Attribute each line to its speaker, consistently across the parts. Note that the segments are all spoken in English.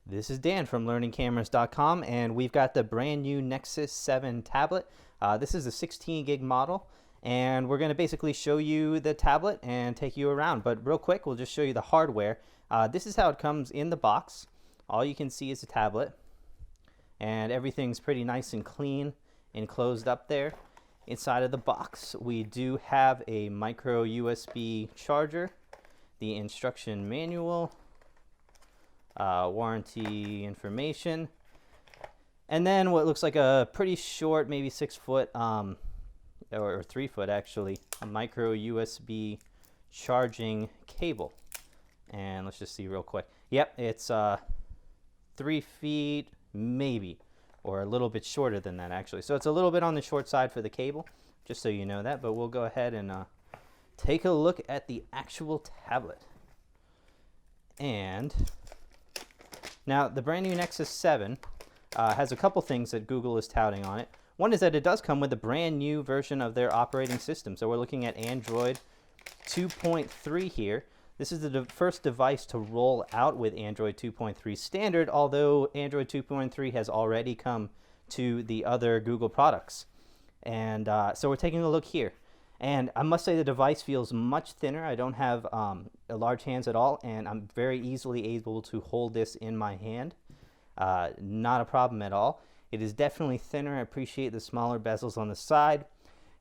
Speaker 1: This is Dan from learningcameras.com, and we've got the brand new Nexus 7 tablet. This is a 16 gig model, and we're going to basically show you the tablet and take you around. But real quick, we'll just show you the hardware. This is how it comes in the box. All you can see is the tablet, and everything's pretty nice and clean and closed up there. Inside of the box, we do have a micro USB charger, the instruction manual, warranty information, and then what looks like a pretty short, maybe 6 foot or 3 foot actually, a micro USB charging cable. And let's just see real quick. Yep, it's 3 feet maybe, or a little bit shorter than that actually. So it's a little bit on the short side for the cable, just so you know that. But we'll go ahead and take a look at the actual tablet. And now, the brand new Nexus 7 has a couple things that Google is touting on it. One is that it does come with a brand new version of their operating system. So we're looking at Android 2.3 here. This is the first device to roll out with Android 2.3 standard, although Android 2.3 has already come to the other Google products. And so we're taking a look here. And I must say the device feels much thinner. I don't have large hands at all, and I'm very easily able to hold this in my hand. Not a problem at all. It is definitely thinner. I appreciate the smaller bezels on the side.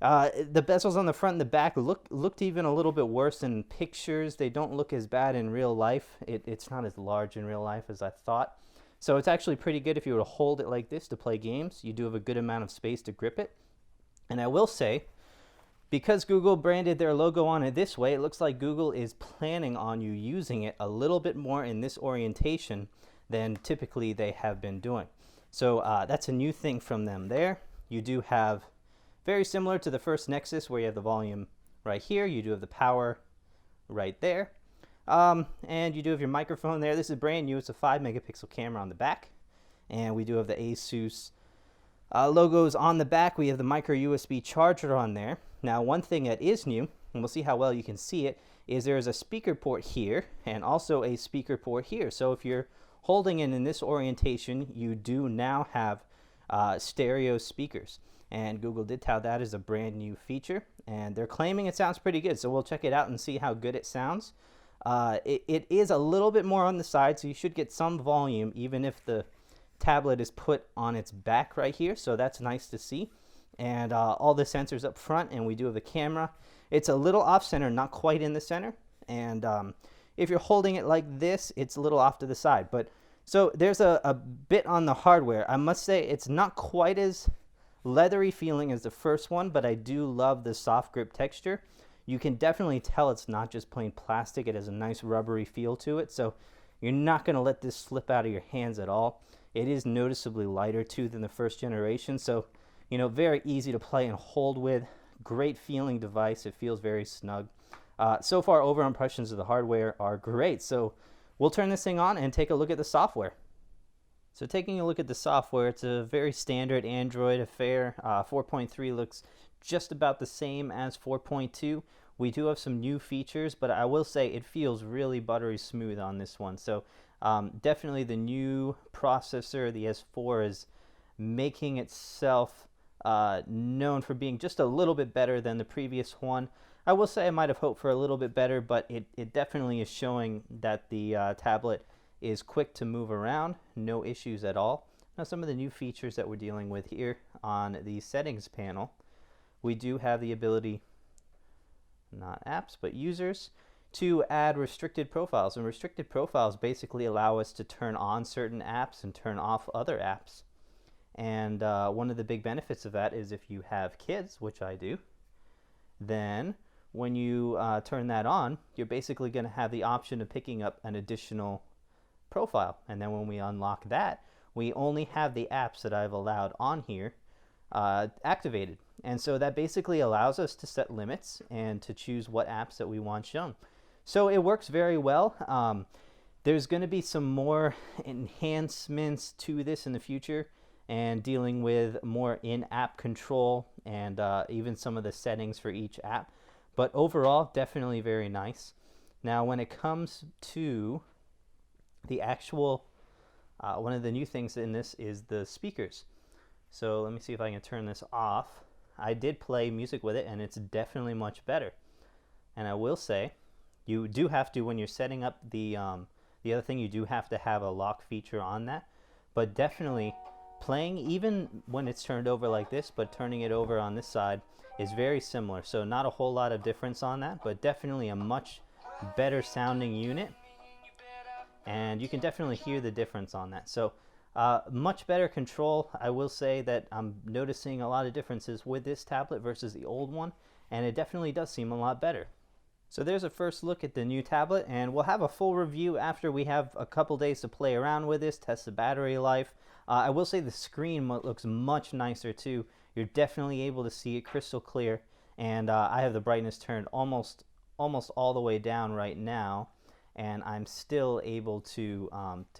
Speaker 1: The bezels on the front and the back looked even a little bit worse in pictures. They don't look as bad in real life. It's not as large in real life as I thought. So it's actually pretty good if you were to hold it like this to play games. You do have a good amount of space to grip it. And I will say, because Google branded their logo on it this way, it looks like Google is planning on you using it a little bit more in this orientation than typically they have been doing. So that's a new thing from them there. You do have, very similar to the first Nexus, where you have the volume right here. You do have the power right there. And you do have your microphone there. This is brand new. It's a 5 megapixel camera on the back. And we do have the Asus logos on the back. We have the micro USB charger on there. Now, one thing that is new, and we'll see how well you can see it, is there is a speaker port here and also a speaker port here. So if you're holding it in this orientation, you do now have stereo speakers. And Google did tout that as a brand new feature, and they're claiming it sounds pretty good. So we'll check it out and see how good it sounds. It is a little bit more on the side, so you should get some volume even if the tablet is put on its back right here. So that's nice to see. And all the sensors up front, and we do have a camera. It's a little off center, not quite in the center, and if you're holding it like this, it's a little off to the side. But so there's a bit on the hardware. I must say it's not quite as leathery feeling as the first one, but I do love the soft grip texture. You can definitely tell it's not just plain plastic. It has a nice rubbery feel to it, so you're not going to let this slip out of your hands at all. It is noticeably lighter too than the first generation, so you know, very easy to play and hold with. Great feeling device. It feels very snug. So far, over impressions of the hardware are great. So we'll turn this thing on and take a look at the software. So taking a look at the software, it's a very standard Android affair. 4.3 looks just about the same as 4.2. We do have some new features, but I will say it feels really buttery smooth on this one. So definitely the new processor, the S4, is making itself known for being just a little bit better than the previous one. I will say I might have hoped for a little bit better, but it definitely is showing that the tablet is quick to move around, no issues at all. Now, some of the new features that we're dealing with here on the settings panel, we do have the ability, not apps, but users, to add restricted profiles. And restricted profiles basically allow us to turn on certain apps and turn off other apps. And one of the big benefits of that is if you have kids, which I do, then when you turn that on, you're basically going to have the option of picking up an additional profile. And then when we unlock that, we only have the apps that I've allowed on here activated. And so that basically allows us to set limits and to choose what apps that we want shown. So it works very well. There's going to be some more enhancements to this in the future, and dealing with more in-app control and even some of the settings for each app. But overall, definitely very nice. Now, when it comes to the actual One of the new things in this is the speakers. So let me see if I can turn this off. I did play music with it, and it's definitely much better. And I will say, you do have to, when you're setting up the other thing, you do have to have a lock feature on that. But definitely playing, even when it's turned over like this, but turning it over on this side is very similar. So not a whole lot of difference on that, but definitely a much better sounding unit. And you can definitely hear the difference on that. So much better control. I will say that I'm noticing a lot of differences with this tablet versus the old one, and it definitely does seem a lot better. So there's a first look at the new tablet, and we'll have a full review after we have a couple days to play around with this, test the battery life. I will say the screen looks much nicer too. You're definitely able to see it crystal clear, and I have the brightness turned almost all the way down right now, and I'm still able to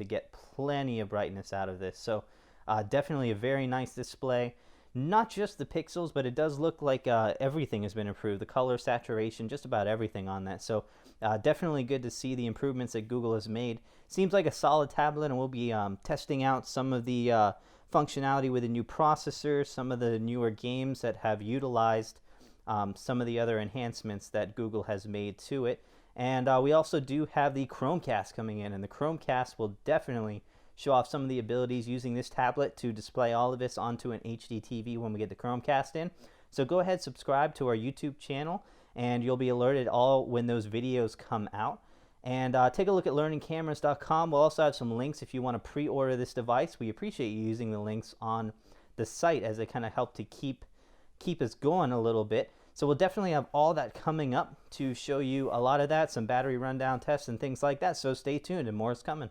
Speaker 1: get plenty of brightness out of this. So definitely a very nice display. Not just the pixels, but it does look like everything has been improved. The color, saturation, just about everything on that. So definitely good to see the improvements that Google has made. Seems like a solid tablet, and we'll be testing out some of the functionality with the new processor, some of the newer games that have utilized some of the other enhancements that Google has made to it. And we also do have the Chromecast coming in, and the Chromecast will definitely show off some of the abilities using this tablet to display all of this onto an HD TV when we get the Chromecast in. So go ahead, subscribe to our YouTube channel, and you'll be alerted all when those videos come out. And take a look at learningcameras.com. We'll also have some links if you want to pre-order this device. We appreciate you using the links on the site, as they kind of help to keep us going a little bit. So we'll definitely have all that coming up to show you a lot of that, some battery rundown tests and things like that. So stay tuned, and more is coming.